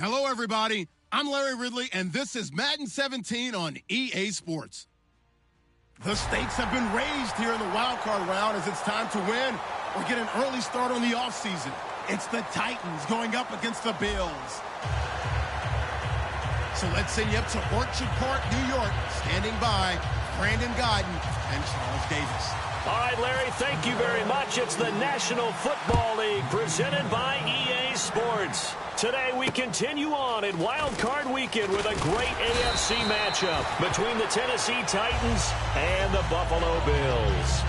Hello, everybody. I'm Larry Ridley, and this is Madden 17 on EA Sports. The stakes have been raised here in the wildcard round as it's time to win or get an early start on the offseason. It's the Titans going up against the Bills. So let's send you up to Orchard Park, New York. Standing by, Brandon Godden and Charles Davis. All right, Larry, thank you very much. It's the National Football League presented by EA Sports. Today we continue on in Wild Card Weekend with a great AFC matchup between the Tennessee Titans and the Buffalo Bills.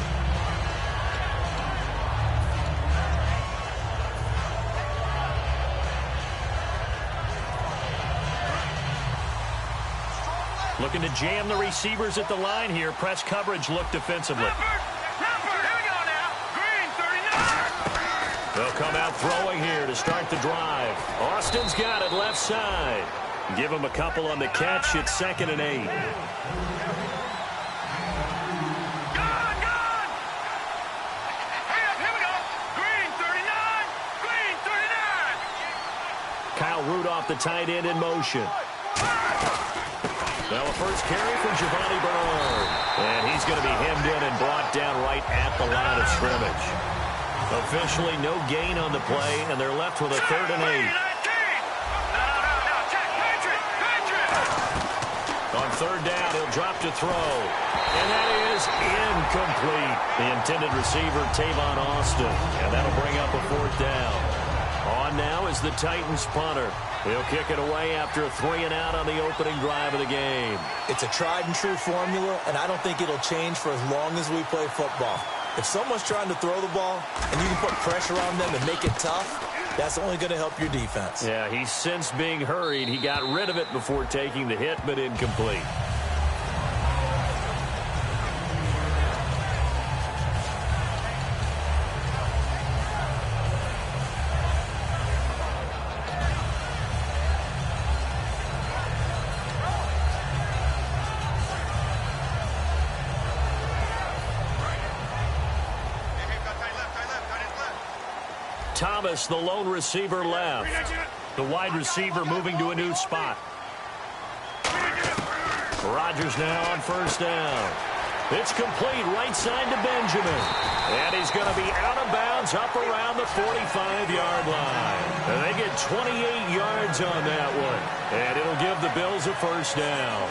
Looking to jam the receivers at the line here. Press coverage look defensively. They'll come out throwing here to start the drive. Austin's got it left side. Give him a couple on the catch. It's 2nd and 8. Kyle Rudolph, the tight end, in motion. Now a first carry for Giovanni Bernard. And he's going to be hemmed in and brought down right at the line of scrimmage. Officially no gain on the play, and they're left with a 3rd and 8. On 3rd down, he'll drop to throw. And that is incomplete. The intended receiver, Tavon Austin. And that'll bring up a 4th down. On now is the Titans punter. He'll kick it away after a 3-and-out on the opening drive of the game. It's a tried-and-true formula, and I don't think it'll change for as long as we play football. If someone's trying to throw the ball and you can put pressure on them and make it tough, that's only going to help your defense. Yeah, he's since being hurried. He got rid of it before taking the hit, but incomplete. Thomas, the lone receiver, left. The wide receiver moving to a new spot. Rodgers now on 1st down. It's complete right side to Benjamin. And he's going to be out of bounds up around the 45-yard line. And they get 28 yards on that one. And it'll give the Bills a 1st down.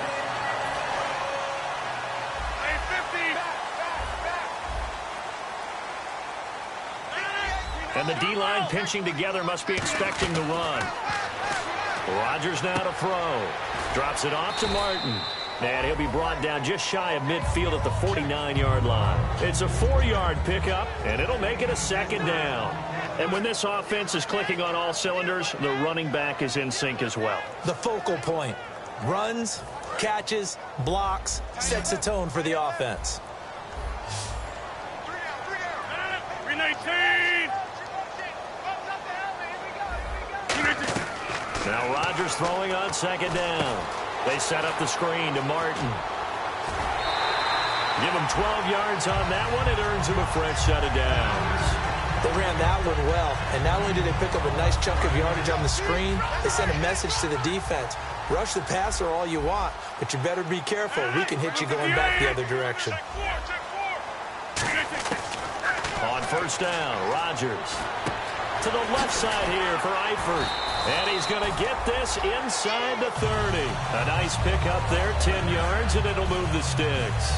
And the D-line pinching together must be expecting the run. Rodgers now to throw. Drops it off to Martin. And he'll be brought down just shy of midfield at the 49-yard line. It's a 4-yard pickup, and it'll make it a 2nd down. And when this offense is clicking on all cylinders, the running back is in sync as well. The focal point. Runs, catches, blocks, sets a tone for the offense. 319! Now Rodgers throwing on 2nd down. They set up the screen to Martin. Give him 12 yards on that one. It earns him a fresh set of downs. They ran that one well, and not only did they pick up a nice chunk of yardage on the screen, they sent a message to the defense. Rush the passer all you want, but you better be careful. We can hit you going back the other direction. On 1st down, Rodgers. To the left side here for Eifert. And he's going to get this inside the 30. A nice pickup there, 10 yards, and it'll move the sticks.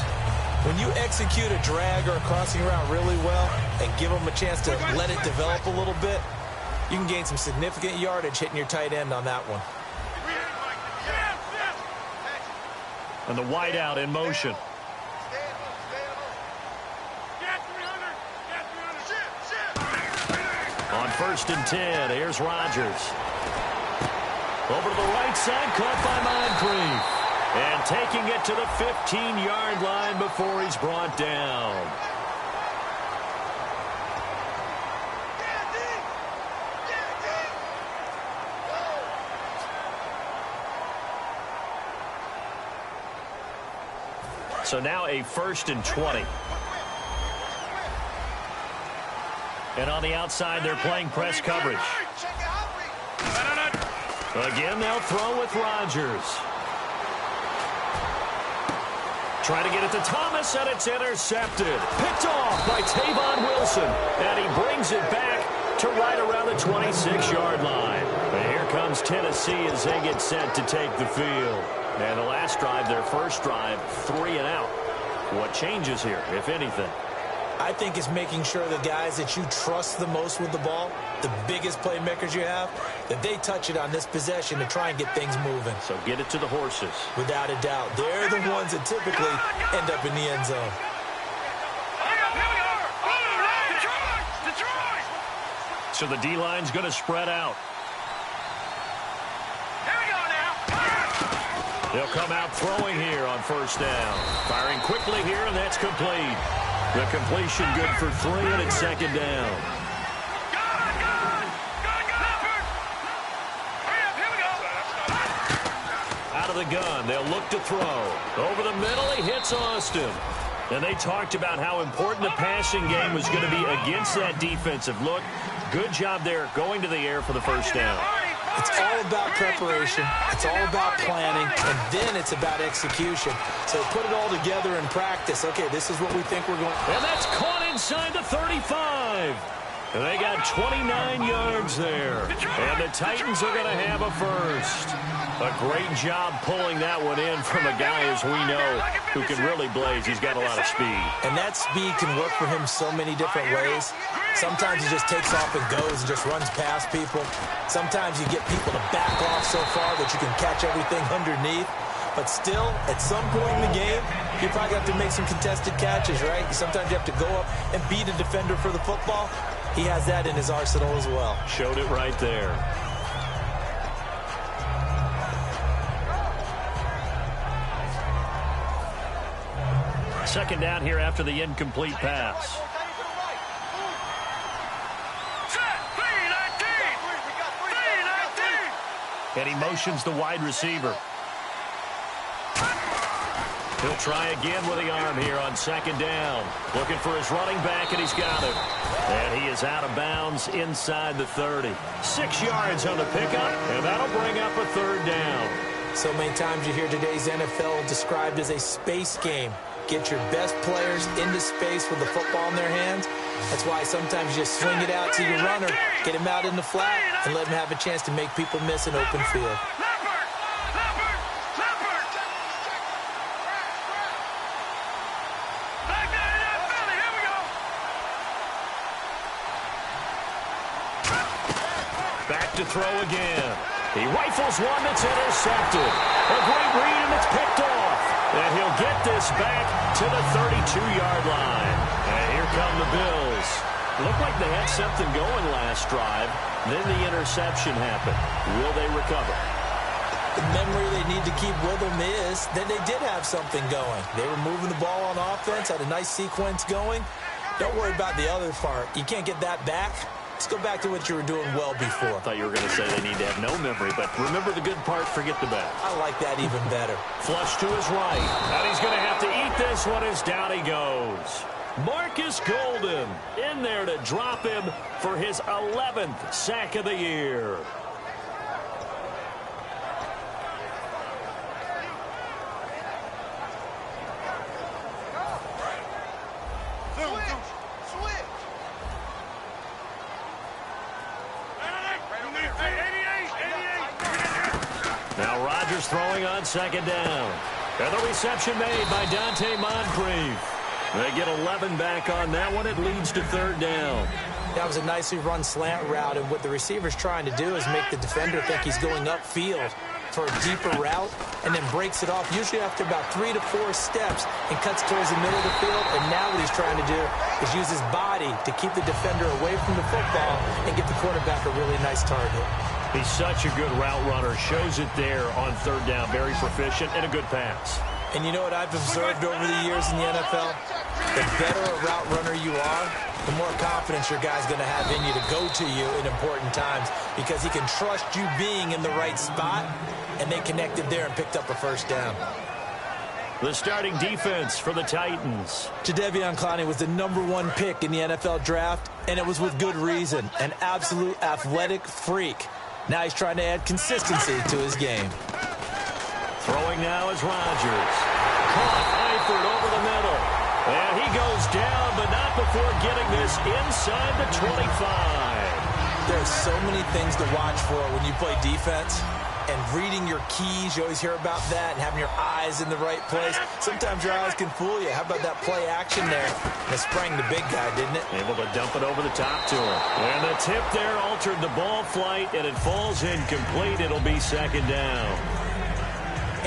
When you execute a drag or a crossing route really well and give them a chance to let it develop a little bit, you can gain some significant yardage hitting your tight end on that one. And the wideout in motion. On 1st and 10, here's Rodgers. Over to the right side, caught by Moncrief. And taking it to the 15-yard line before he's brought down. So now a 1st and 20. And on the outside, they're playing press coverage. Again, they'll throw with Rodgers. Trying to get it to Thomas, and it's intercepted. Picked off by Tavon Wilson. And he brings it back to right around the 26-yard line. And here comes Tennessee as they get set to take the field. And the last drive, their first drive, 3 and out. What changes here, if anything? I think it's making sure the guys that you trust the most with the ball, the biggest playmakers you have, that they touch it on this possession to try and get things moving. So get it to the horses. Without a doubt. They're the ones that typically end up in the end zone. So the D-line's going to spread out. They'll come out throwing here on first down. Firing quickly here, and that's complete. The completion good for 3, and it's second down. Out of the gun, they'll look to throw. Over the middle, he hits Austin. And they talked about how important the passing game was going to be against that defensive look. Good job there going to the air for the first down. It's all about preparation. It's all about planning. And then it's about execution. So put it all together in practice. Okay, this is what we think we're going. And that's caught inside the 35. And they got 29 yards there. And the Titans are going to have a first. A great job pulling that one in from a guy, as we know, who can really blaze. He's got a lot of speed. And that speed can work for him so many different ways. Sometimes he just takes off and goes and just runs past people. Sometimes you get people to back off so far that you can catch everything underneath. But still, at some point in the game, you probably have to make some contested catches, right? Sometimes you have to go up and beat a defender for the football. He has that in his arsenal as well. Showed it right there. Second down here after the incomplete pass. And he motions the wide receiver. He'll try again with the arm here on second down. Looking for his running back, and he's got him. And he is out of bounds inside the 30. 6 yards on the pickup, and that'll bring up a third down. So many times you hear today's NFL described as a space game. Get your best players into space with the football in their hands. That's why sometimes you just swing it out to your runner, get him out in the flat, and let him have a chance to make people miss an open field. Back to throw again. He rifles one that's intercepted. A great read, and it's picked off. And he'll get this back to the 32-yard line. And here come the Bills. Looked like they had something going last drive. Then the interception happened. Will they recover? The memory they need to keep with them is that they did have something going. They were moving the ball on offense, had a nice sequence going. Don't worry about the other part. You can't get that back. Let's go back to what you were doing well before. I thought you were going to say they need to have no memory, but remember the good part, forget the bad. I like that even better. Flush to his right. And he's going to have to eat this one as down he goes. Marcus Golden in there to drop him for his 11th sack of the year. Now Rodgers throwing on second down. And the reception made by Dante Moncrief. They get 11 back on that one. It leads to third down. That was a nicely run slant route, and what the receiver's trying to do is make the defender think he's going upfield for a deeper route, and then breaks it off, usually after about 3 to 4 steps, and cuts towards the middle of the field. And now what he's trying to do is use his body to keep the defender away from the football and get the quarterback a really nice target. He's such a good route runner. Shows it there on third down. Very proficient and a good pass. And you know what I've observed over the years in the NFL? The better a route runner you are, the more confidence your guy's going to have in you to go to you in important times, because he can trust you being in the right spot, and they connected there and picked up a first down. The starting defense for the Titans. Jadeveon Clowney was the #1 pick in the NFL draft, and it was with good reason. An absolute athletic freak. Now he's trying to add consistency to his game. Throwing now is Rodgers. Caught Eifert over the middle. And he goes down, but not before getting this inside the 25. There's so many things to watch for when you play defense. And reading your keys, you always hear about that, and having your eyes in the right place. Sometimes your eyes can fool you. How about that play action there? That sprang the big guy, didn't it? Able to dump it over the top to him. And the tip there altered the ball flight, and it falls incomplete. It'll be second down.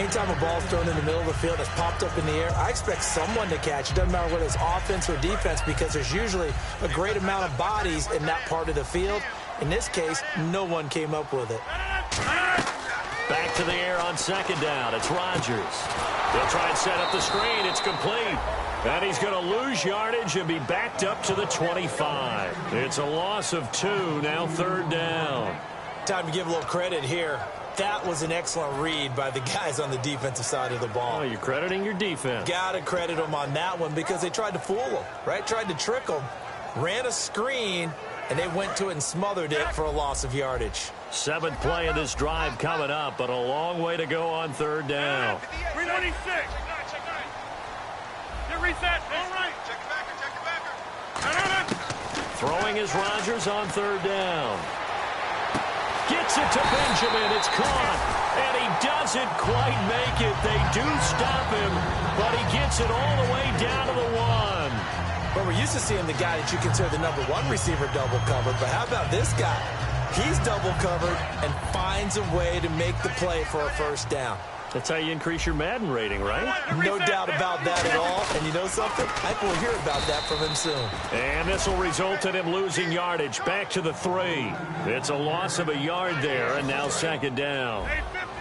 Anytime a ball's thrown in the middle of the field that's popped up in the air, I expect someone to catch. It doesn't matter whether it's offense or defense, because there's usually a great amount of bodies in that part of the field. In this case, no one came up with it. Back to the air on second down. It's Rodgers. He'll try and set up the screen. It's complete. And he's going to lose yardage and be backed up to the 25. It's a loss of 2, now third down. Time to give a little credit here. That was an excellent read by the guys on the defensive side of the ball. Oh, you're crediting your defense. Got to credit them on that one because they tried to fool them, right? Tried to trick them. Ran a screen, and they went to it and smothered it for a loss of yardage. 7th play of this drive coming up, but a long way to go on third down. 326. Get reset. All right. Check it back. Throwing is Rodgers on third down. Gets it to Benjamin. It's caught. And he doesn't quite make it. They do stop him, but he gets it all the way down to the 1. Well, we're used to seeing the guy that you consider the number 1 receiver double covered, but how about this guy? He's double covered and finds a way to make the play for a first down. That's how you increase your Madden rating, right? No doubt about that at all. And you know something? I think we'll hear about that from him soon. And this will result in him losing yardage. Back to the 3. It's a loss of a yard there, and now second down.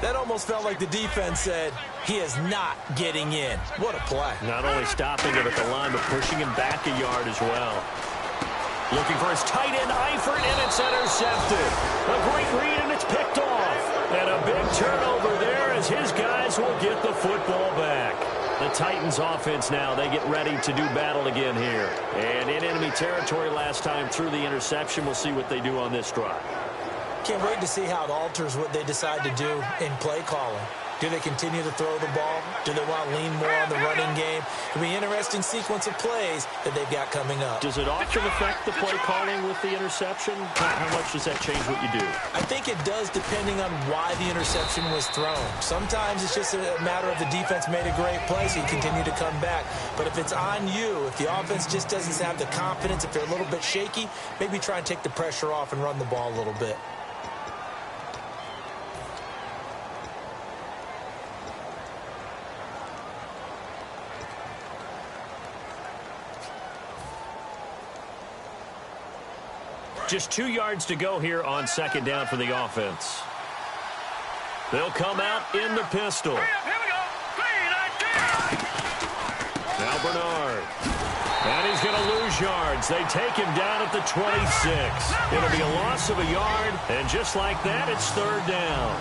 That almost felt like the defense said, he is not getting in. What a play. Not only stopping him at the line, but pushing him back a yard as well. Looking for his tight end, Eifert, and it's intercepted. A great read, and it's picked off. And a big turnover there as his guys will get the football back. The Titans offense now, they get ready to do battle again here. And in enemy territory last time through the interception. We'll see what they do on this drive. Can't wait to see how it alters what they decide to do in play calling. Do they continue to throw the ball? Do they want to lean more on the running game? It'll be an interesting sequence of plays that they've got coming up. Does it often affect the play calling with the interception? How much does that change what you do? I think it does depending on why the interception was thrown. Sometimes it's just a matter of the defense made a great play, so you continue to come back. But if it's on you, if the offense just doesn't have the confidence, if they're a little bit shaky, maybe try and take the pressure off and run the ball a little bit. Just 2 yards to go here on second down for the offense. They'll come out in the pistol. Here we go. Now Bernard. And he's going to lose yards. They take him down at the 26. It'll be a loss of a yard, and just like that, it's third down.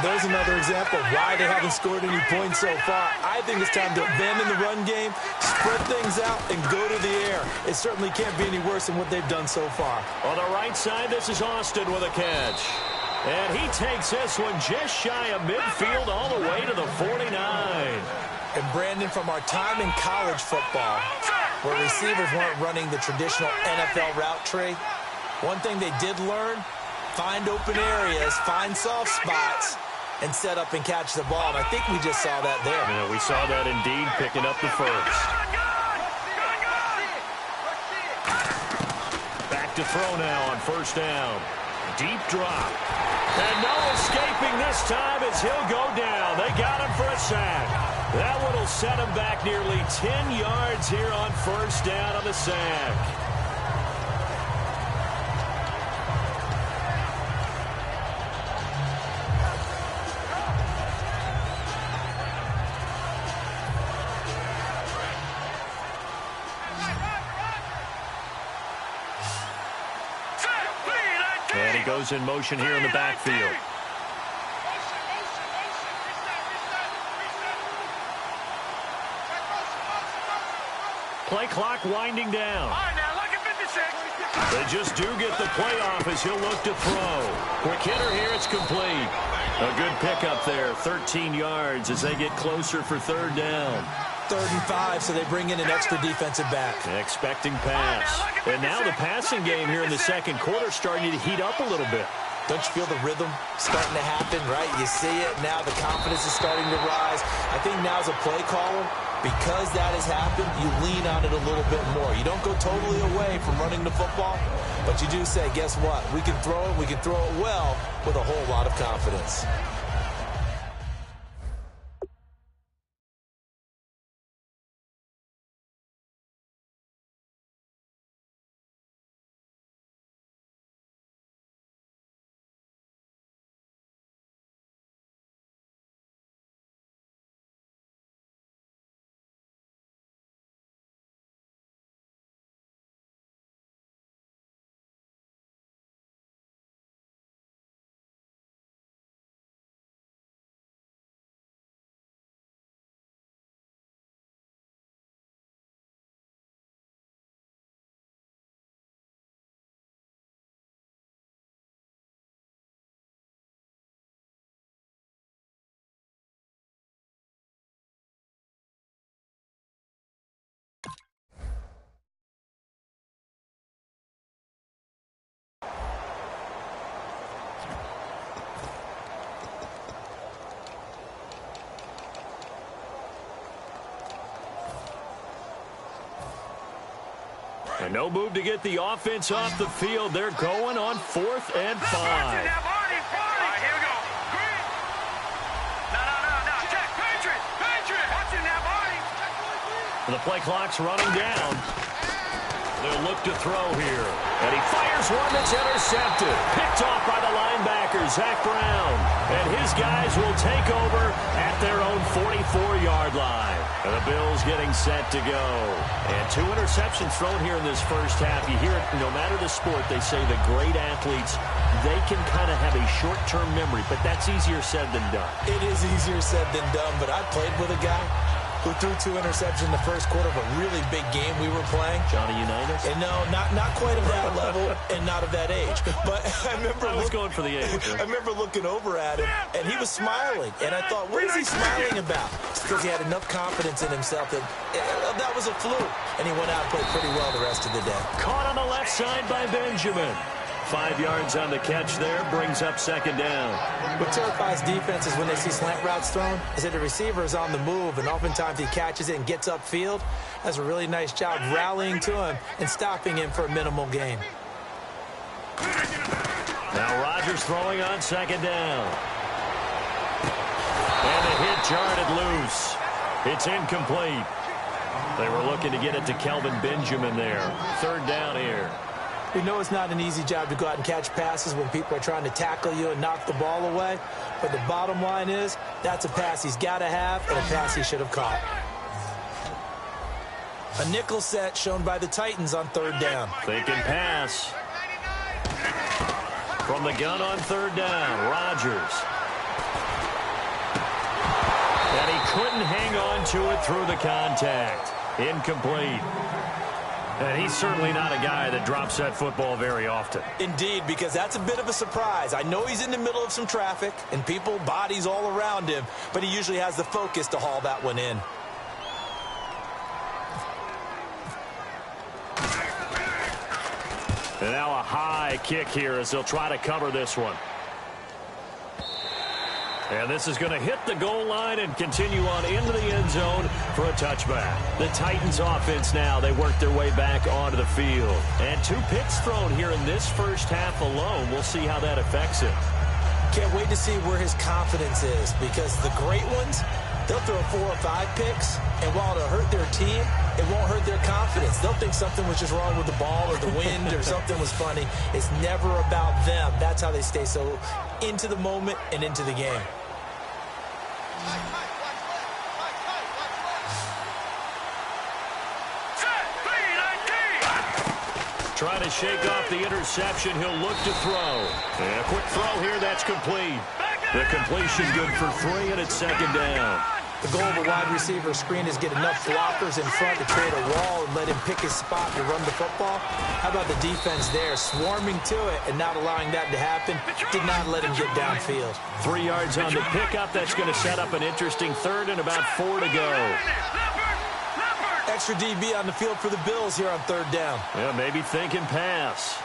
There's another example of why they haven't scored any points so far. I think it's time to abandon the run game, spread things out, and go to the air. It certainly can't be any worse than what they've done so far. On the right side, this is Austin with a catch. And he takes this one just shy of midfield all the way to the 49. And Brandon, from our time in college football, where receivers weren't running the traditional NFL route tree, one thing they did learn, find open areas, find soft spots, and set up and catch the ball. And I think we just saw that there. Yeah, we saw that indeed, picking up the first. Back to throw now on first down. Deep drop. And no escaping this time as he'll go down. They got him for a sack. That one will set him back nearly 10 yards here on first down on the sack. And he goes in motion here in the backfield. Play clock winding down. All right, now look at 56. They just do get the play off as he'll look to throw. Quick hitter here, it's complete. A good pickup there, 13 yards as they get closer for third down. 3rd and 5, so they bring in an extra defensive back. Expecting pass. And now the passing game here in the second quarter starting to heat up a little bit. Don't you feel the rhythm starting to happen, right? You see it now. The confidence is starting to rise. I think now's a play caller. Because that has happened, you lean on it a little bit more. You don't go totally away from running the football, but you do say, guess what? We can throw it. We can throw it well with a whole lot of confidence. And no move to get the offense off the field. They're going on 4th and 5. All right, here we go. Green. No. Check. Patriot. Watch it now, Barney. The play clock's running down. They'll look to throw here. And he fires one that's intercepted. Picked off by the linebacker, Zach Brown. And his guys will take over at their own 44-yard line. And the Bills getting set to go. And 2 interceptions thrown here in this first half. You hear it, no matter the sport, they say the great athletes, they can kind of have a short-term memory, but that's easier said than done. It is easier said than done, but I played with a guy who threw 2 interceptions in the first quarter of a really big game we were playing. Johnny Unitas? And no, not quite of that level and not of that age. But I remember I was going for the age. I remember looking over at him, and he was smiling. And I thought, what is he smiling about? It's because he had enough confidence in himself that that was a fluke. And he went out and played pretty well the rest of the day. Caught on the left side by Benjamin. 5 yards on the catch there, brings up 2nd down. What terrifies defenses when they see slant routes thrown is that the receiver is on the move, and oftentimes he catches it and gets upfield. Does a really nice job rallying to him and stopping him for a minimal gain. Now Rodgers throwing on 2nd down. And the hit jarred it loose. It's incomplete. They were looking to get it to Kelvin Benjamin there. 3rd down here. We know it's not an easy job to go out and catch passes when people are trying to tackle you and knock the ball away. But the bottom line is, that's a pass he's got to have and a pass he should have caught. A nickel set shown by the Titans on 3rd down. Thinking pass. From the gun on 3rd down, Rodgers. And he couldn't hang on to it through the contact. Incomplete. And he's certainly not a guy that drops that football very often. Indeed, because that's a bit of a surprise. I know he's in the middle of some traffic and people, bodies all around him, but he usually has the focus to haul that one in. And now a high kick here as they'll try to cover this one. And this is going to hit the goal line and continue on into the end zone for a touchback. The Titans offense now, they work their way back onto the field. And 2 picks thrown here in this first half alone. We'll see how that affects him. Can't wait to see where his confidence is, because the great ones, they'll throw 4 or 5 picks, and while it'll hurt their team, it won't hurt their confidence. They'll think something was just wrong with the ball or the wind or something was funny. It's never about them. That's how they stay so into the moment and into the game. Trying to shake off the interception. He'll look to throw. And a quick throw here. That's complete. The completion good for 3, and it's 2nd down. The goal of a wide receiver screen is get enough blockers in front to create a wall and let him pick his spot to run the football. How about the defense there, swarming to it and not allowing that to happen? Did not let him get downfield. 3 yards on the pickup. That's going to set up an interesting third and about 4 to go. Extra DB on the field for the Bills here on third down. Yeah, maybe thinking pass.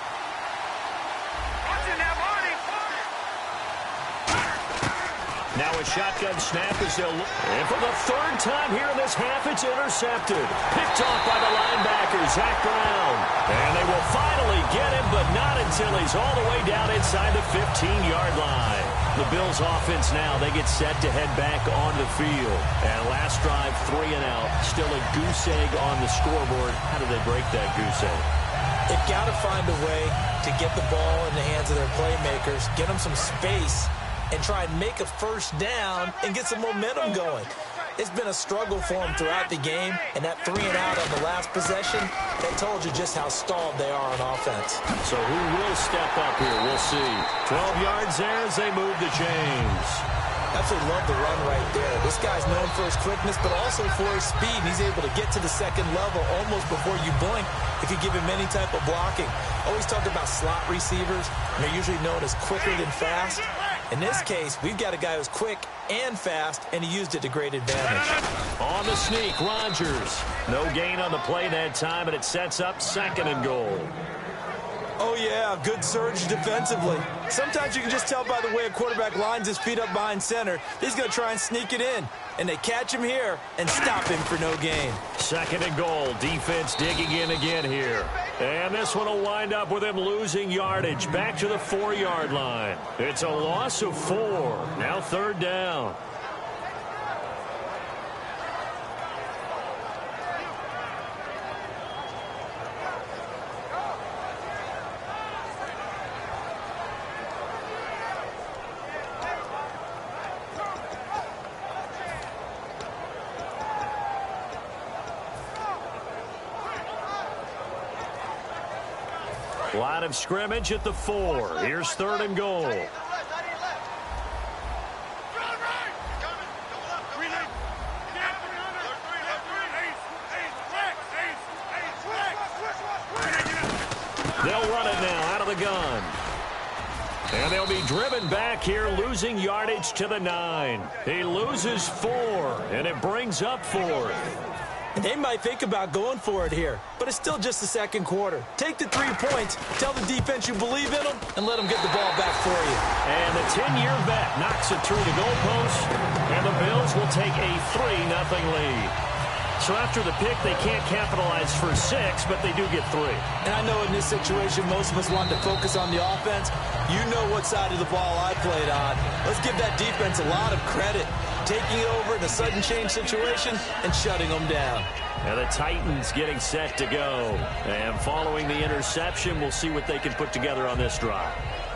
Now a shotgun snap as they'll... And for the third time here in this half, it's intercepted. Picked off by the linebacker, Zach Brown. And they will finally get him, but not until he's all the way down inside the 15-yard line. The Bills offense now, they get set to head back on the field. And last drive, 3 and out. Still a goose egg on the scoreboard. How do they break that goose egg? They've got to find a way to get the ball in the hands of their playmakers, get them some space, and try and make a first down and get some momentum going. It's been a struggle for them throughout the game, and that 3 and out on the last possession, that told you just how stalled they are on offense. So who will step up here? We'll see. 12 yards there as they move the chains. Absolutely love the run right there. This guy's known for his quickness, but also for his speed. He's able to get to the second level almost before you blink if you give him any type of blocking. Always talk about slot receivers, and they're usually known as quicker than fast. In this case, we've got a guy who's quick and fast, and he used it to great advantage. On the sneak, Rodgers. No gain on the play that time, and it sets up 2nd and goal. Oh, yeah, good surge defensively. Sometimes you can just tell by the way a quarterback lines his feet up behind center. He's going to try and sneak it in, and they catch him here and stop him for no gain. 2nd and goal. Defense digging in again here. And this one will wind up with him losing yardage back to the 4-yard line. It's a loss of 4. Now 3rd down. Line of scrimmage at the 4. Here's 3rd and goal. They'll run it now out of the gun. And they'll be driven back here, losing yardage to the 9. He loses 4, and it brings up 4th. They might think about going for it here, but it's still just the second quarter. Take the 3 points, tell the defense you believe in them, and let them get the ball back for you. And the 10-year vet knocks it through the goalpost, and the Bills will take a 3-0 lead. So after the pick, they can't capitalize for 6, but they do get 3. And I know in this situation, most of us want to focus on the offense. You know what side of the ball I played on. Let's give that defense a lot of credit. Taking over in a sudden change situation and shutting them down. And the Titans getting set to go. And following the interception, we'll see what they can put together on this drive.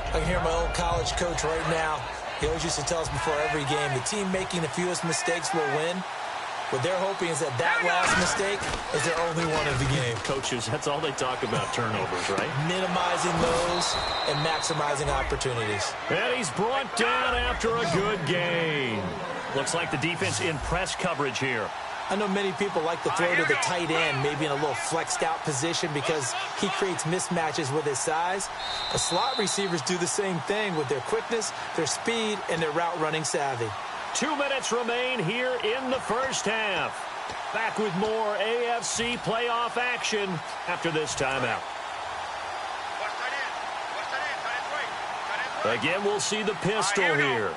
I can hear my old college coach right now. He always used to tell us before every game, the team making the fewest mistakes will win. What they're hoping is that last mistake is their only one of the game. Coaches, that's all they talk about, turnovers, right? Minimizing those and maximizing opportunities. And he's brought down after a good gain. Looks like the defense in press coverage here. I know many people like to throw to the tight end, maybe in a little flexed out position because he creates mismatches with his size. The slot receivers do the same thing with their quickness, their speed, and their route running savvy. 2 minutes remain here in the first half. Back with more AFC playoff action after this timeout. Again, we'll see the pistol here.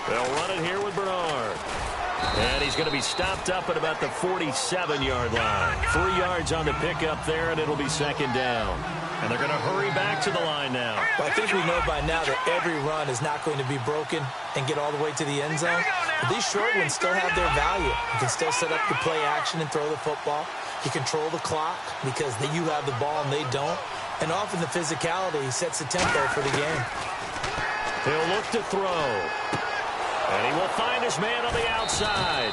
They'll run it here with Bernard. And he's going to be stopped up at about the 47-yard line. 3 yards on the pickup there, and it'll be 2nd down. And they're going to hurry back to the line now. Well, I think we know by now that every run is not going to be broken and get all the way to the end zone. But these short ones still have their value. You can still set up the play action and throw the football. You control the clock because you have the ball and they don't. And often the physicality sets the tempo for the game. He'll look to throw. And he will find his man on the outside.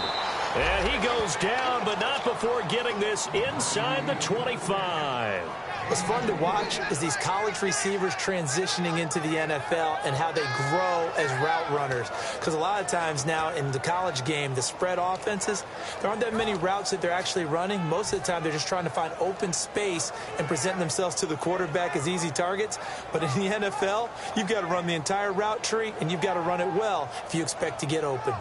And he goes down, but not before getting this inside the 25. What's fun to watch is these college receivers transitioning into the NFL and how they grow as route runners. Because a lot of times now in the college game, the spread offenses, there aren't that many routes that they're actually running. Most of the time, they're just trying to find open space and present themselves to the quarterback as easy targets. But in the NFL, you've got to run the entire route tree, and you've got to run it well if you expect to get open.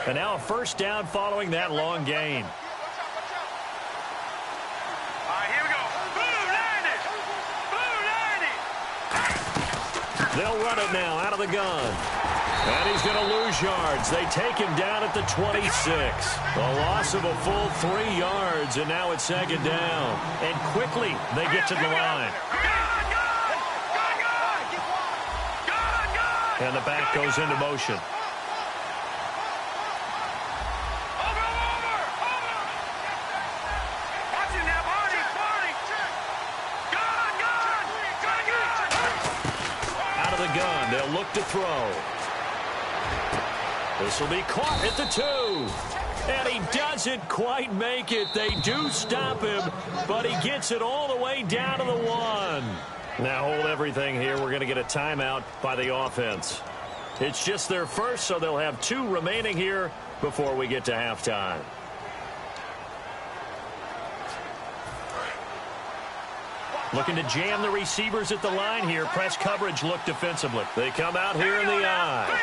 And now a first down following that long gain. All right, here we go. Blue 90. Blue 90. They'll run it now out of the gun. And he's going to lose yards. They take him down at the 26. A loss of a full 3 yards, and now it's second down. And quickly, they get to the line. And the back goes into motion. Gun. They'll look to throw. This will be caught at the 2. And he doesn't quite make it. They do stop him, but he gets it all the way down to the 1. Now hold everything here. We're going to get a timeout by the offense. It's just their first, so they'll have 2 remaining here before we get to halftime. Looking to jam the receivers at the line here. Press coverage look defensively. They come out here in the eye.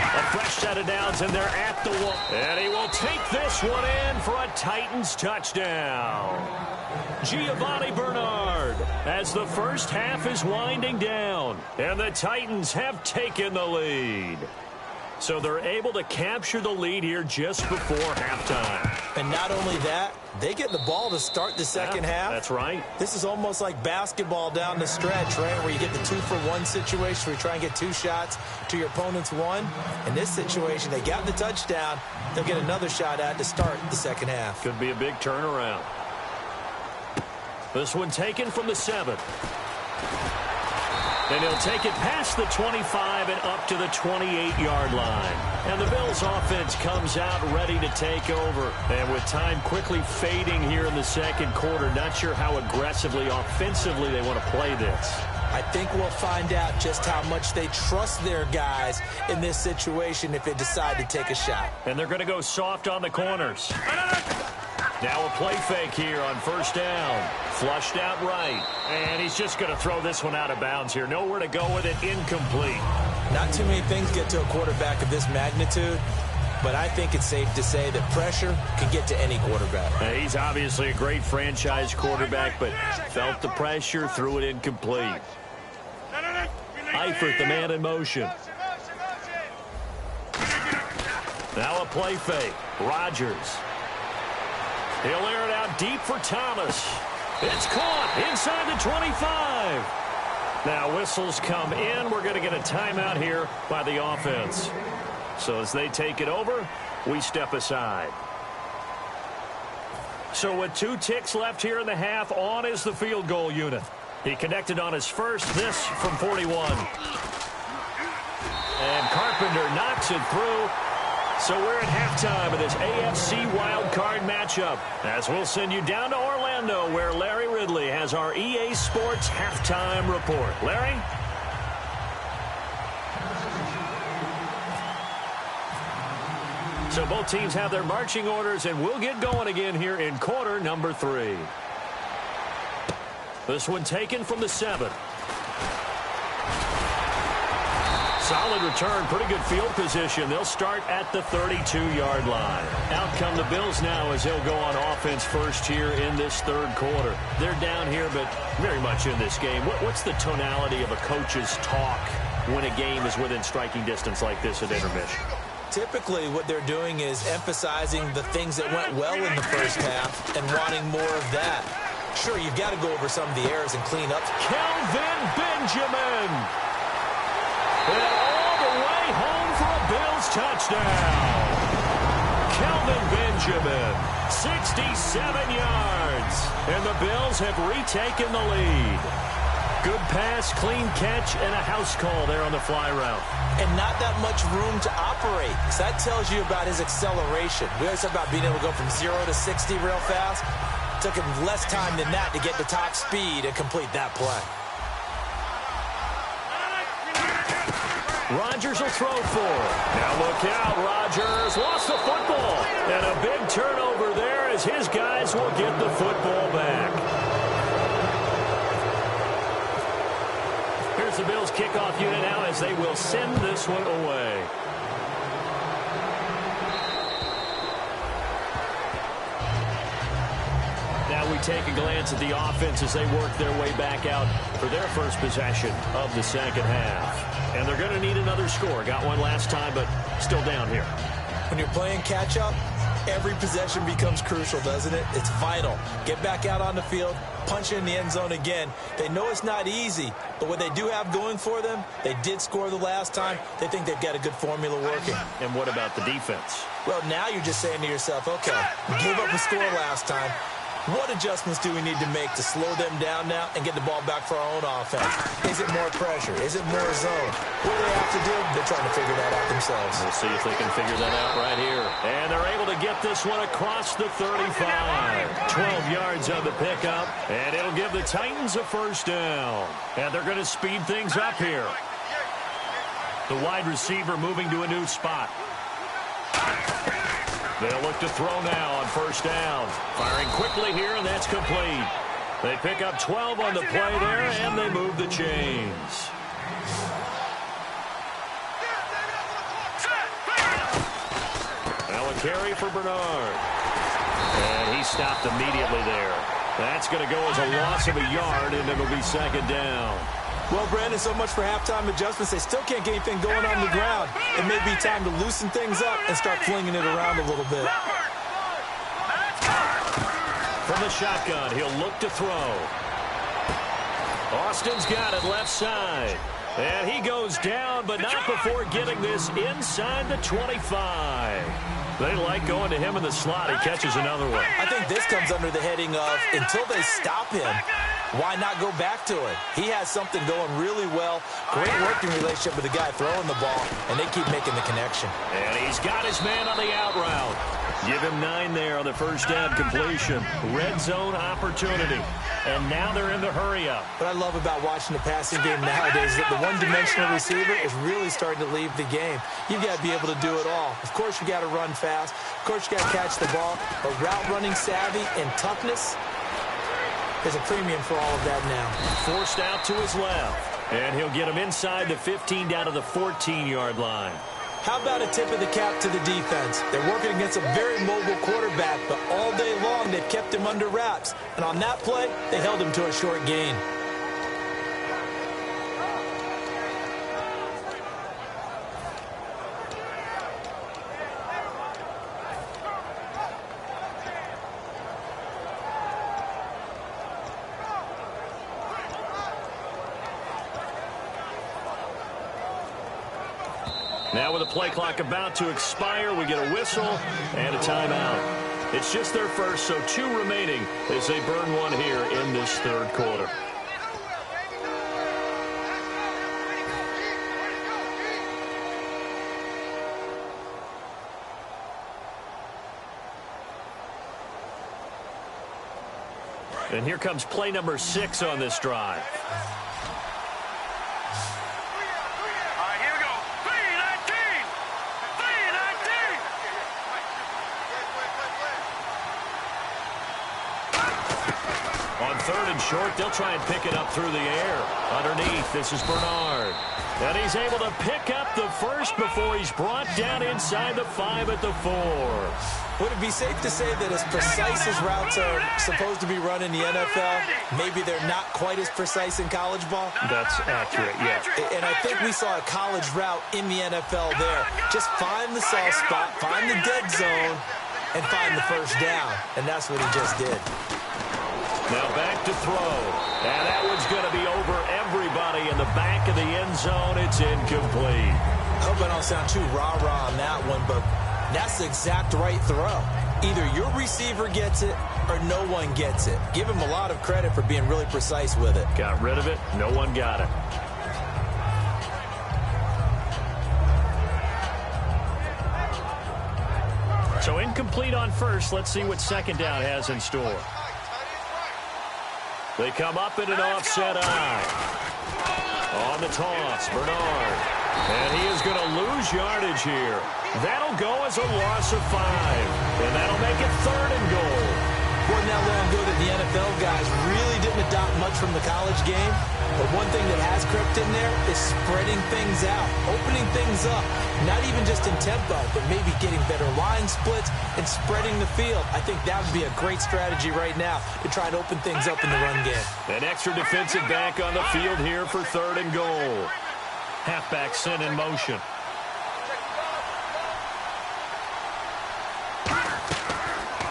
A fresh set of downs, and they're at the 1. And he will take this one in for a Titans touchdown. Giovanni Bernard as the first half is winding down. And the Titans have taken the lead. So they're able to capture the lead here just before halftime. And not only that, they get the ball to start the second half. That's right. This is almost like basketball down the stretch, right, where you get the 2-for-1 situation where you try and get 2 shots to your opponent's 1. In this situation, they got the touchdown. They'll get another shot at to start the second half. Could be a big turnaround. This one taken from the 7. And he'll take it past the 25 and up to the 28-yard line. And the Bills' offense comes out ready to take over. And with time quickly fading here in the second quarter, not sure how aggressively, offensively they want to play this. I think we'll find out just how much they trust their guys in this situation if they decide to take a shot. And they're going to go soft on the corners. Now a play fake here on first down. Flushed out right. And he's just going to throw this one out of bounds here. Nowhere to go with it. Incomplete. Not too many things get to a quarterback of this magnitude, but I think it's safe to say that pressure can get to any quarterback. He's obviously a great franchise quarterback, but felt the pressure, threw it incomplete. Eifert, the man in motion. Now a play fake. Rodgers. He'll air it out deep for Thomas. It's caught inside the 25. Now whistles come in. We're going to get a timeout here by the offense. So as they take it over, we step aside. So with 2 ticks left here in the half, on is the field goal unit. He connected on his first, this from 41. And Carpenter knocks it through. So we're at halftime of this AFC wildcard matchup, as we'll send you down to Orlando, where Larry Ridley has our EA Sports halftime report. Larry? So both teams have their marching orders, and we'll get going again here in quarter number 3. This one taken from the 7. Solid return, pretty good field position. They'll start at the 32-yard line. Out come the Bills now as they'll go on offense first here in this third quarter. They're down here, but very much in this game. What's the tonality of a coach's talk when a game is within striking distance like this at intermission? Typically, what they're doing is emphasizing the things that went well in the first half and wanting more of that. Sure, you've got to go over some of the errors and clean up. Kelvin Benjamin. And all the way home for a Bills touchdown. Kelvin Benjamin, 67 yards. And the Bills have retaken the lead. Good pass, clean catch, and a house call there on the fly route. And not that much room to operate. So that tells you about his acceleration. We always talk about being able to go from 0 to 60 real fast. It took him less time than that to get to top speed and complete that play. Rodgers will throw for it. Now look out, Rodgers lost the football. And a big turnover there as his guys will get the football back. Here's the Bills kickoff unit now as they will send this one away. Now we take a glance at the offense as they work their way back out for their first possession of the second half. And they're going to need another score. Got one last time, but still down here. When you're playing catch-up, every possession becomes crucial, doesn't it? It's vital. Get back out on the field, punch in the end zone again. They know it's not easy, but what they do have going for them, they did score the last time. They think they've got a good formula working. And what about the defense? Well, now you're just saying to yourself, okay, we gave up a score last time. What adjustments do we need to make to slow them down now and get the ball back for our own offense? Is it more pressure? Is it more zone? What do they have to do? They're trying to figure that out themselves. We'll see if they can figure that out right here. And they're able to get this one across the 35. 12 yards on the pickup, and it'll give the Titans a first down. And they're going to speed things up here. The wide receiver moving to a new spot. They'll look to throw now on first down. Firing quickly here, and that's complete. They pick up 12 on the play there, and they move the chains. Now a carry for Bernard. And he stopped immediately there. That's going to go as a loss of a yard, and it'll be second down. Well, Brandon, so much for halftime adjustments. They still can't get anything going on the ground. It may be time to loosen things up and start flinging it around a little bit. From the shotgun, he'll look to throw. Austin's got it left side. And he goes down, but not before getting this inside the 25. They like going to him in the slot. He catches another one. I think this comes under the heading of, until they stop him, why not go back to it? He has something going really well. Great working relationship with the guy throwing the ball, and they keep making the connection. And he's got his man on the out route. Give him 9 there on the first down completion. Red zone opportunity. And now they're in the hurry-up. What I love about watching the passing game nowadays is that the one-dimensional receiver is really starting to leave the game. You've got to be able to do it all. Of course, you got to run fast. Of course, you got to catch the ball. But route-running savvy and toughness, there's a premium for all of that now. Forced out to his left. And he'll get him inside the 15 down to the 14-yard line. How about a tip of the cap to the defense? They're working against a very mobile quarterback, but all day long they've kept him under wraps. And on that play, they held him to a short gain. Now with the play clock about to expire, we get a whistle and a timeout. It's just their first, so 2 remaining as they burn one here in this third quarter. And here comes play number 6 on this drive. Third and short, they'll try and pick it up through the air. Underneath, this is Bernard. And he's able to pick up the first before he's brought down inside the 5 at the 4. Would it be safe to say that as precise as routes are supposed to be run in the NFL, maybe they're not quite as precise in college ball? That's accurate, yeah. And I think we saw a college route in the NFL there. Just find the soft spot, find the dead zone, and find the first down. And that's what he just did. Now back to throw. And that one's going to be over everybody in the back of the end zone. It's incomplete. I hope I don't sound too rah-rah on that one, but that's the exact right throw. Either your receiver gets it or no one gets it. Give him a lot of credit for being really precise with it. Got rid of it. No one got it. So incomplete on first. Let's see what second down has in store. They come up in an offset eye. On the toss, Bernard. And he is going to lose yardage here. That'll go as a loss of 5. And that'll make it 3rd and goal. Wasn't that long ago that the NFL guys really didn't adopt much from the college game. But one thing that has crept in there is spreading things out, opening things up. Not even just in tempo, but maybe getting better line splits and spreading the field. I think that would be a great strategy right now to try to open things up in the run game. An extra defensive back on the field here for 3rd and goal. Halfback sent in motion.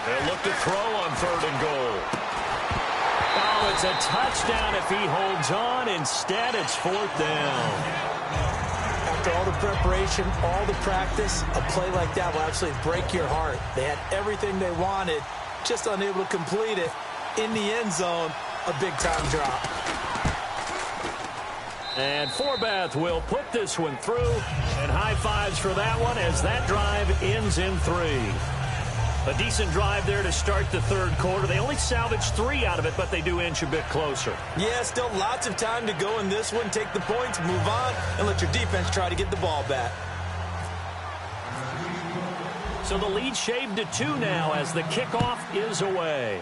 They'll look to throw on 3rd and goal. Oh, it's a touchdown if he holds on. Instead, it's 4th down. After all the preparation, all the practice, a play like that will absolutely break your heart. They had everything they wanted, just unable to complete it. In the end zone, a big-time drop. And Forbath will put this one through. And high fives for that one as that drive ends in 3. A decent drive there to start the 3rd quarter. They only salvaged 3 out of it, but they do inch a bit closer. Yeah, still lots of time to go in this one. Take the points, move on, and let your defense try to get the ball back. So the lead shaved to 2 now as the kickoff is away.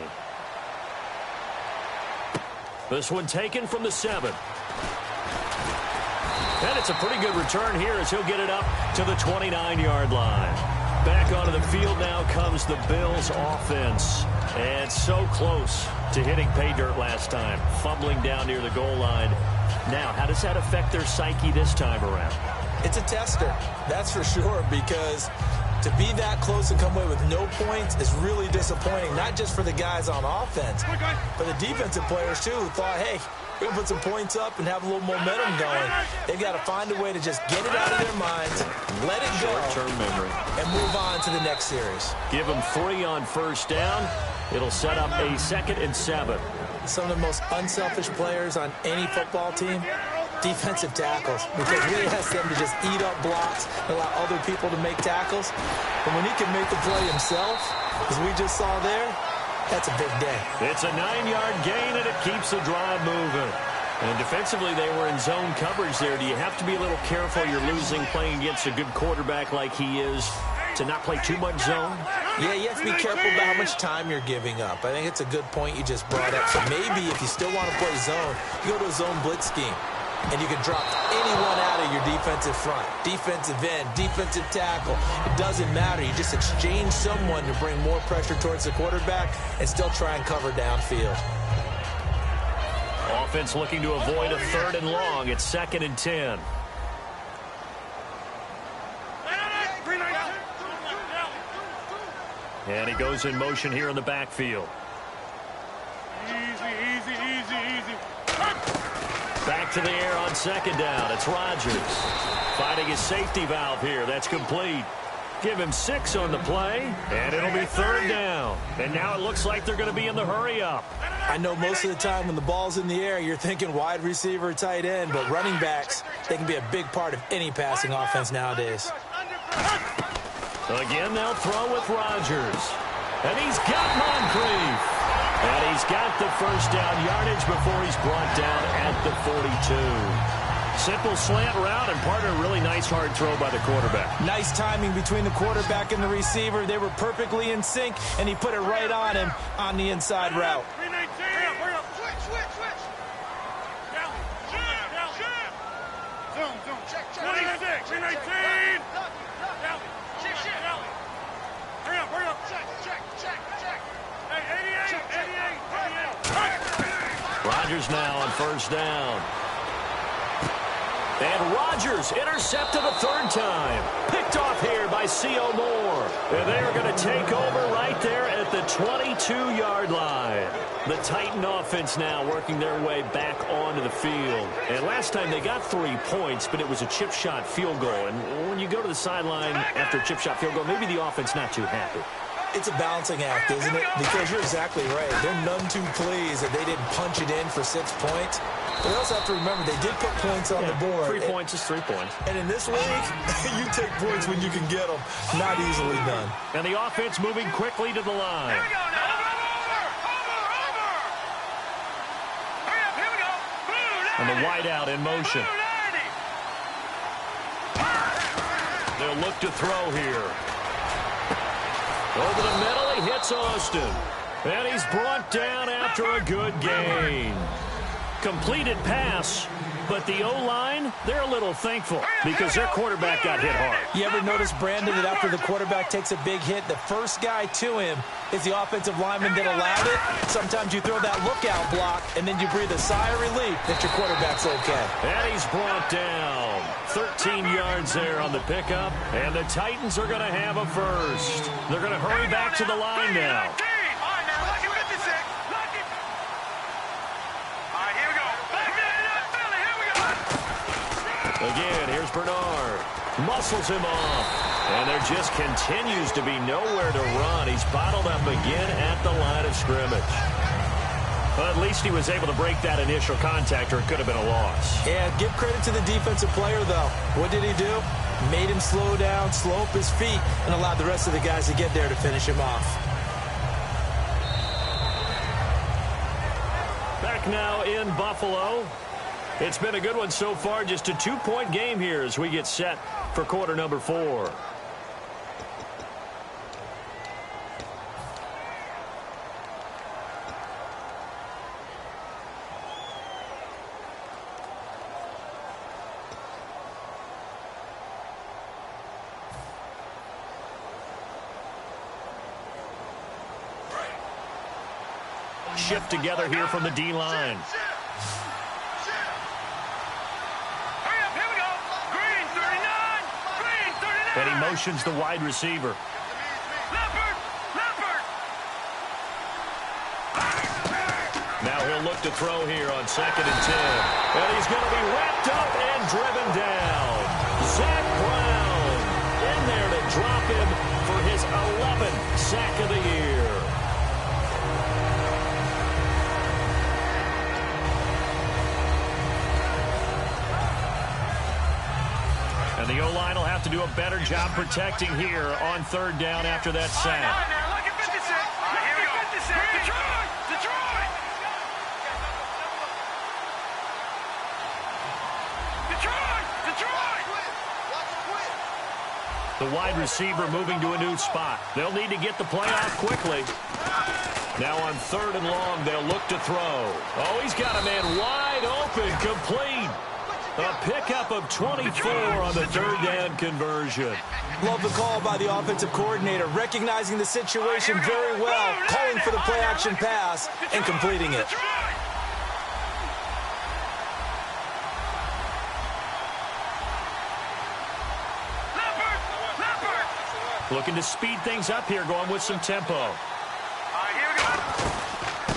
This one taken from the 7. And it's a pretty good return here as he'll get it up to the 29-yard line. Back onto the field now comes the Bills offense. And so close to hitting pay dirt last time. Fumbling down near the goal line. Now, how does that affect their psyche this time around? It's a tester, that's for sure, because to be that close and come away with no points is really disappointing, not just for the guys on offense, but the defensive players, too, who thought, hey, we're going to put some points up and have a little momentum going. They've got to find a way to just get it out of their minds, let it go, short-term memory, and move on to the next series. Give them 3 on first down. It'll set up a 2nd and 7. Some of the most unselfish players on any football team, defensive tackles, because we ask them to just eat up blocks and allow other people to make tackles. And when he can make the play himself, as we just saw there, that's a big day. It's a 9-yard gain, and it keeps the drive moving. And defensively, they were in zone coverage there. Do you have to be a little careful? You're losing playing against a good quarterback like he is to not play too much zone? Yeah, you have to be careful about how much time you're giving up. I think it's a good point you just brought up. So maybe if you still want to play zone, you go to a zone blitz scheme. And you can drop anyone out of your defensive front, defensive end, defensive tackle. It doesn't matter. You just exchange someone to bring more pressure towards the quarterback and still try and cover downfield. Offense looking to avoid a 3rd and long. It's 2nd and 10. And he goes in motion here in the backfield. Back to the air on 2nd down. It's Rodgers finding his safety valve here. That's complete. Give him 6 on the play, and it'll be 3rd down. And now it looks like they're going to be in the hurry up. I know most of the time when the ball's in the air, you're thinking wide receiver, tight end, but running backs, they can be a big part of any passing offense nowadays. Again, they'll throw with Rodgers. And he's got Moncrief. And he's got the first down yardage before he's brought down at the 42. Simple slant route, and part of a really nice hard throw by the quarterback. Nice timing between the quarterback and the receiver. They were perfectly in sync, and he put it right on him on the inside route. Rodgers now on first down. And Rodgers intercepted a 3rd time. Picked off here by C.O. Moore. And they are going to take over right there at the 22-yard line. The Titan offense now working their way back onto the field. And last time they got 3 points, but it was a chip shot field goal. And when you go to the sideline after a chip shot field goal, maybe the offense not too happy. It's a balancing act, isn't it? Because you're exactly right. They're none too pleased that they didn't punch it in for 6 points. But they also have to remember they did put points on the board. 3 points is 3 points. And in this league, you take points when you can get them. Not easily done. And the offense moving quickly to the line. Here we go now. Hurry up, here we go. Blue, And the wideout in motion. They'll look to throw here. Over the middle, he hits Austin. And he's brought down after a good gain. Completed pass, but the O-line, they're a little thankful because their quarterback got hit hard. You ever notice, Brandon, that after the quarterback takes a big hit, the first guy to him is the offensive lineman that allowed it? Sometimes you throw that lookout block, and then you breathe a sigh of relief that your quarterback's okay. And he's brought down. 13 yards there on the pickup, and the Titans are going to have a first. They're going to hurry back to the line now. Again, here's Bernard. Muscles him off. And there just continues to be nowhere to run. He's bottled up again at the line of scrimmage. Well, at least he was able to break that initial contact, or it could have been a loss. Yeah, give credit to the defensive player, though. What did he do? Made him slow down, slow up his feet, and allowed the rest of the guys to get there to finish him off. Back now in Buffalo. It's been a good one so far. Just a 2-point game here as we get set for quarter number 4. Shift together here from the D-line. And he motions the wide receiver. Now he'll look to throw here on 2nd and 10. And he's going to be wrapped up and driven down. Zach Brown in there to drop him for his 11th sack of the year. And the O-line will have to do a better job protecting here on 3rd down after that sack. Look at 56. Here we go. Detroit! Detroit! Detroit! Detroit! The wide receiver moving to a new spot. They'll need to get the play off quickly. Now on 3rd and long, they'll look to throw. Oh, he's got a man wide open, complete. A pickup of 24 on the 3rd down conversion. Love the call by the offensive coordinator, recognizing the situation very well, calling for the play-action pass, and completing it. Looking to speed things up here, going with some tempo.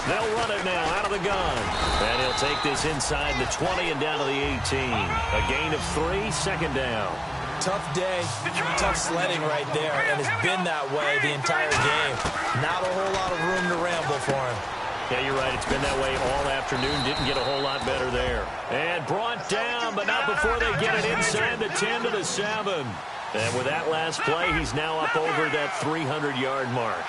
They'll run it now out of the gun. And he'll take this inside the 20 and down to the 18. A gain of 3, 2nd down. Tough day, tough sledding right there, and it's been that way the entire game. Not a whole lot of room to ramble for him. Yeah, you're right. It's been that way all afternoon. Didn't get a whole lot better there. And brought down, but not before they get it inside the 10 to the 7. And with that last play, he's now up over that 300-yard mark.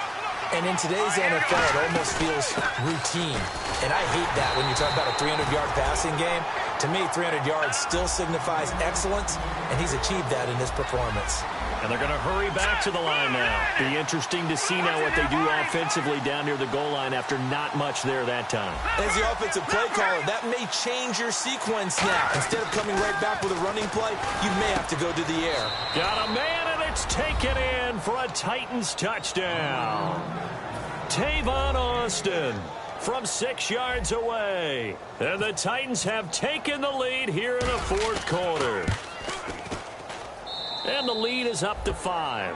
And in today's NFL, it almost feels routine. And I hate that when you talk about a 300-yard passing game. To me, 300 yards still signifies excellence, and he's achieved that in this performance. And they're going to hurry back to the line now. Be interesting to see now what they do offensively down near the goal line after not much there that time. As the offensive play caller, that may change your sequence now. Instead of coming right back with a running play, you may have to go to the air. Got a man, and it's taken in for a Titans touchdown. Tavon Austin from 6 yards away. And the Titans have taken the lead here in the 4th quarter. And the lead is up to 5.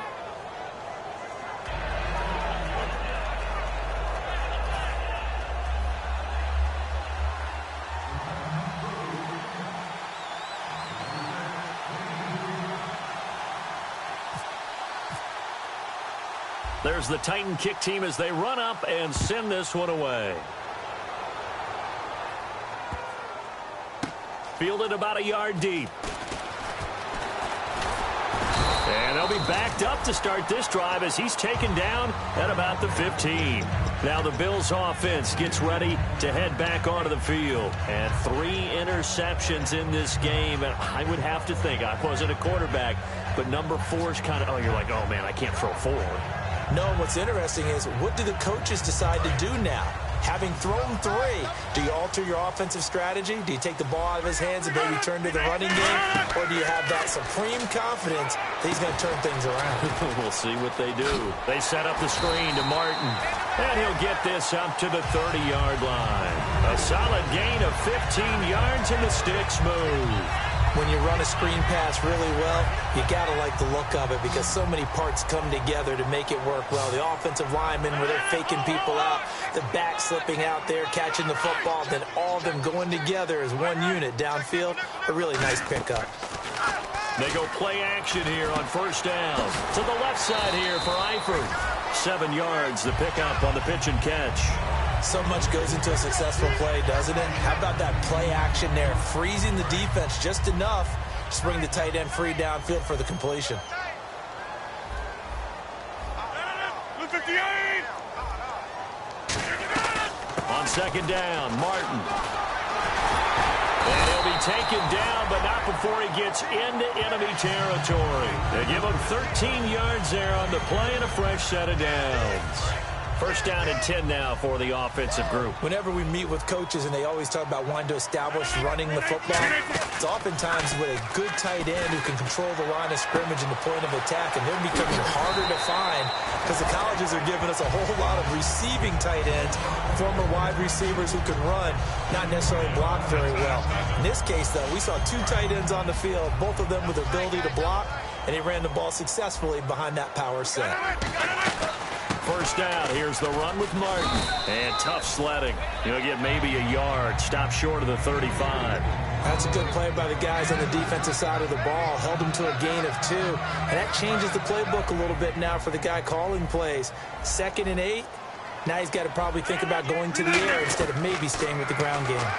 There's the Titan kick team as they run up and send this one away. Fielded about a yard deep. And they'll be backed up to start this drive as he's taken down at about the 15. Now the Bills offense gets ready to head back onto the field. And 3 interceptions in this game. And I would have to think, I wasn't a quarterback, but number 4 is kind of, oh, you're like, oh, man, I can't throw 4. No, what's interesting is, what do the coaches decide to do now? Having thrown 3, do you alter your offensive strategy? Do you take the ball out of his hands and maybe turn to the running game? Or do you have that supreme confidence that he's going to turn things around? We'll see what they do. They set up the screen to Martin. And he'll get this up to the 30-yard line. A solid gain of 15 yards and the sticks move. When you run a screen pass really well, you got to like the look of it because so many parts come together to make it work well. The offensive linemen, where they're faking people out, the back slipping out there, catching the football, then all of them going together as one unit downfield. A really nice pickup. They go play action here on first down. To the left side here for Eifert. 7 yards, the pickup on the pitch and catch. So much goes into a successful play, doesn't it? How about that play action there? Freezing the defense just enough to bring the tight end free downfield for the completion. On second down, Martin. And he'll be taken down, but not before he gets into enemy territory. They give him 13 yards there on the play and a fresh set of downs. First down and 10 now for the offensive group. Whenever we meet with coaches and they always talk about wanting to establish running the football, it's oftentimes with a good tight end who can control the line of scrimmage and the point of attack, and they're becoming harder to find because the colleges are giving us a whole lot of receiving tight ends, former wide receivers who can run, not necessarily block very well. In this case, though, we saw 2 tight ends on the field, both of them with the ability to block, and he ran the ball successfully behind that power set. First down, here's the run with Martin. And tough sledding. He'll get maybe a yard, stop short of the 35. That's a good play by the guys on the defensive side of the ball. Held him to a gain of 2. And that changes the playbook a little bit now for the guy calling plays. 2nd and 8. Now he's got to probably think about going to the air instead of maybe staying with the ground game.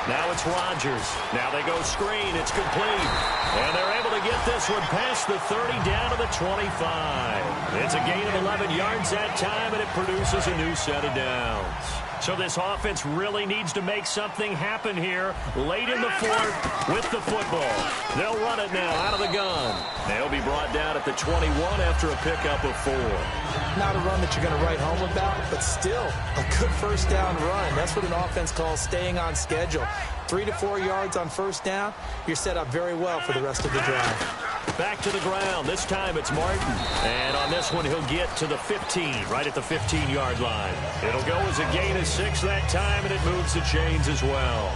Now it's Rodgers. Now they go screen. It's complete. And they're able to get this one past the 30 down to the 25. It's a gain of 11 yards that time, and it produces a new set of downs. So this offense really needs to make something happen here late in the 4th with the football. They'll run it now out of the gun. They'll be brought down at the 21 after a pickup of 4. Not a run that you're going to write home about, but still a good first down run. That's what an offense calls staying on schedule. 3 to 4 yards on first down, you're set up very well for the rest of the drive. Back to the ground. This time it's Martin. And on this one, he'll get to the 15, right at the 15-yard line. It'll go as a gain of 6 that time, and it moves the chains as well.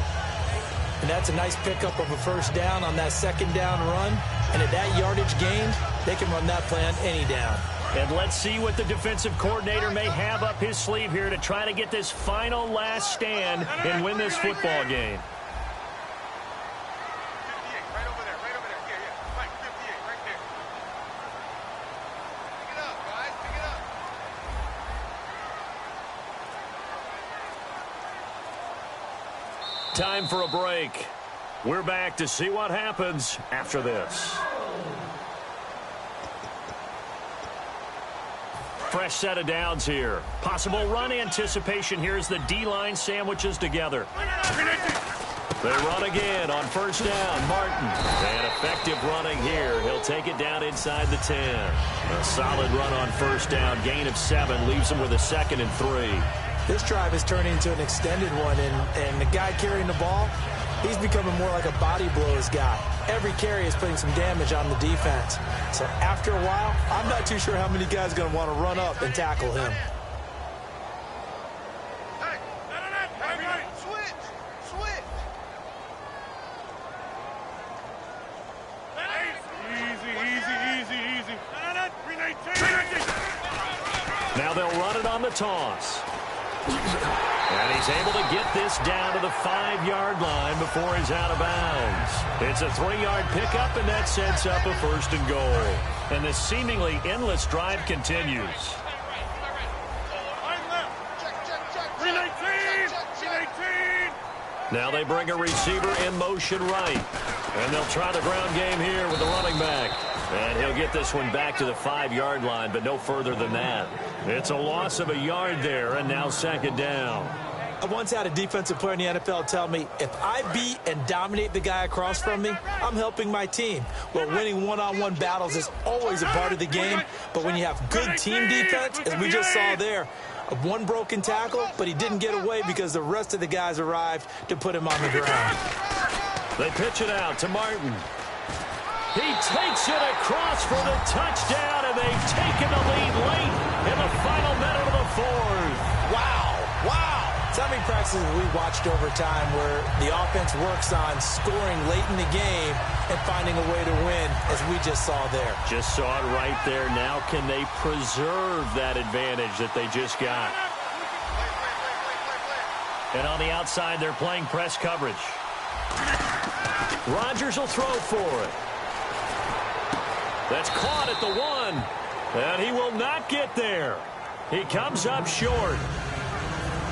And that's a nice pickup of a first down on that second down run. And at that yardage gained, they can run that play on any down. And let's see what the defensive coordinator may have up his sleeve here to try to get this final last stand and win this football game. Time for a break. We're back to see what happens after this. Fresh set of downs here. Possible run anticipation here as the D-line sandwiches together. They run again on first down. Martin. And effective running here. He'll take it down inside the 10. A solid run on first down. Gain of 7 leaves him with a 2nd and 3. This drive has turned into an extended one, and the guy carrying the ball, he's becoming more like a body blows guy. Every carry is putting some damage on the defense. So after a while, I'm not too sure how many guys are going to want to run up and tackle him. Now they'll run it on the toss. And he's able to get this down to the 5-yard line before he's out of bounds. It's a 3-yard pickup, and that sets up a 1st and goal. And this seemingly endless drive continues. Now they bring a receiver in motion right. And they'll try the ground game here with the running back. And he'll get this one back to the 5-yard line, but no further than that. It's a loss of a yard there, and now 2nd down. I once had a defensive player in the NFL tell me, if I beat and dominate the guy across from me, I'm helping my team. Well, winning one-on-one battles is always a part of the game, but when you have good team defense, as we just saw there, one broken tackle, but he didn't get away because the rest of the guys arrived to put him on the ground. They pitch it out to Martin. He takes it across for the touchdown, and they've taken the lead late in the final minute of the 4th. Wow. So many practices we watched over time where the offense works on scoring late in the game and finding a way to win, as we just saw there. Just saw it right there. Now can they preserve that advantage that they just got? And on the outside, they're playing press coverage. Rodgers will throw for it. That's caught at the 1. And he will not get there. He comes up short.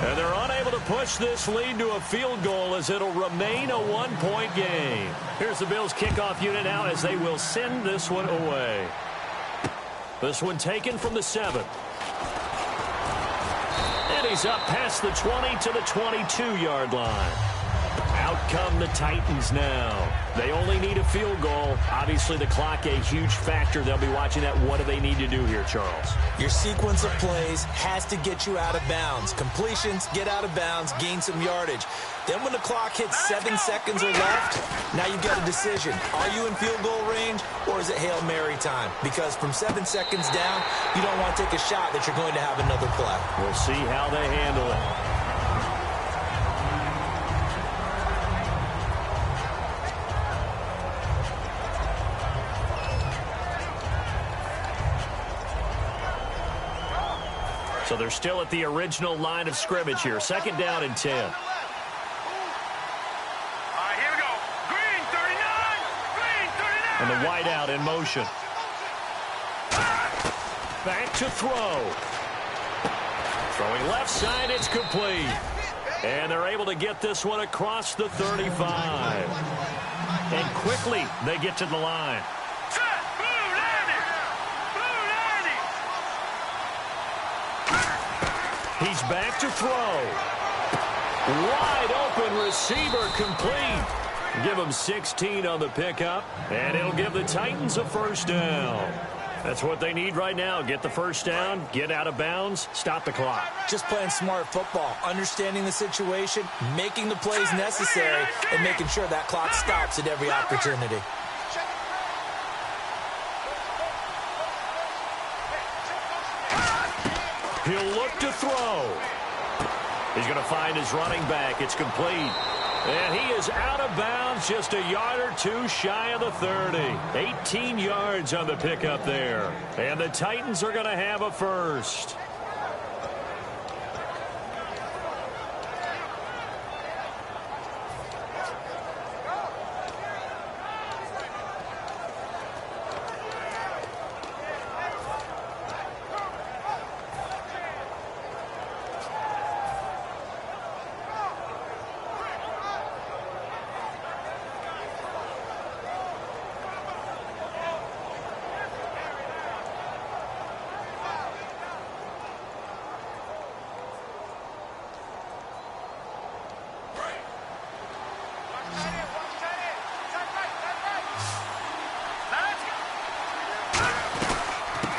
And they're unable to push this lead to a field goal as it'll remain a 1-point game. Here's the Bills kickoff unit now as they will send this one away. This one taken from the 7. And he's up past the 20 to the 22-yard line. Out come the Titans now. They only need a field goal. Obviously, the clock a huge factor. They'll be watching that. What do they need to do here, Charles? Your sequence of plays has to get you out of bounds. Completions, get out of bounds, gain some yardage. Then when the clock hits 7 seconds or left, now you've got a decision. Are you in field goal range, or is it Hail Mary time? Because from 7 seconds down, you don't want to take a shot that you're going to have another play. We'll see how they handle it. So they're still at the original line of scrimmage here. 2nd down and 10. All right, here we go. Green, 39. Green, 39. And the wideout in motion. Back to throw. Throwing left side, it's complete. And they're able to get this one across the 35. And quickly, they get to the line. He's back to throw. Wide open receiver complete. Give him 16 on the pickup, and it'll give the Titans a 1st down. That's what they need right now. Get the 1st down, get out of bounds, stop the clock. Just playing smart football, understanding the situation, making the plays necessary, and making sure that clock stops at every opportunity. He'll look to throw. He's going to find his running back. It's complete. And he is out of bounds, just a yard or two shy of the 30. 18 yards on the pickup there. And the Titans are going to have a 1st.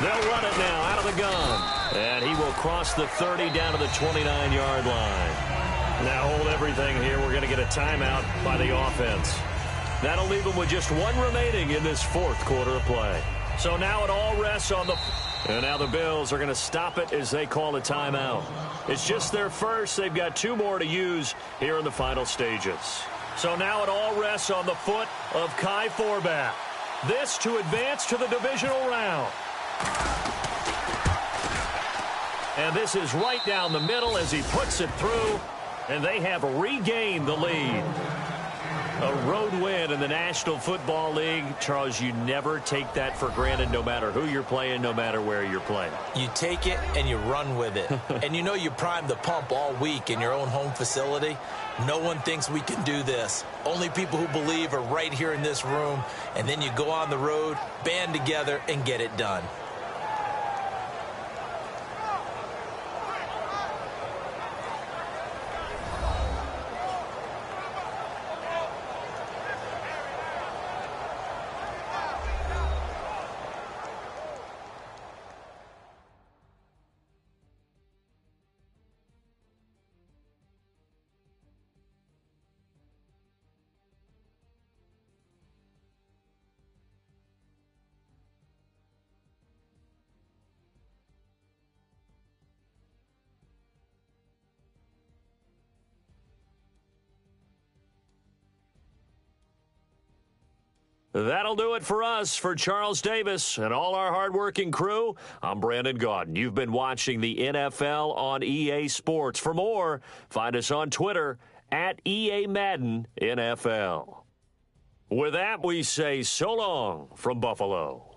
They'll run it now out of the gun. And he will cross the 30 down to the 29-yard line. Now hold everything here. We're going to get a timeout by the offense. That'll leave them with just 1 remaining in this 4th quarter of play. So now it all rests on the... And now the Bills are going to stop it as they call a timeout. It's just their first. They've got 2 more to use here in the final stages. So now it all rests on the foot of Kai Forbath. This to advance to the divisional round. And this is right down the middle as he puts it through, and they have regained the lead. A road win in the National Football League. Charles, you never take that for granted no matter who you're playing, no matter where you're playing. You take it and you run with it. And you know you primed the pump all week in your own home facility. No one thinks we can do this. Only people who believe are right here in this room. And then you go on the road, band together, and get it done. That'll do it for us. For Charles Davis and all our hardworking crew, I'm Brandon Gaudin. You've been watching the NFL on EA Sports. For more, find us on Twitter at EA Madden NFL. With that, we say so long from Buffalo.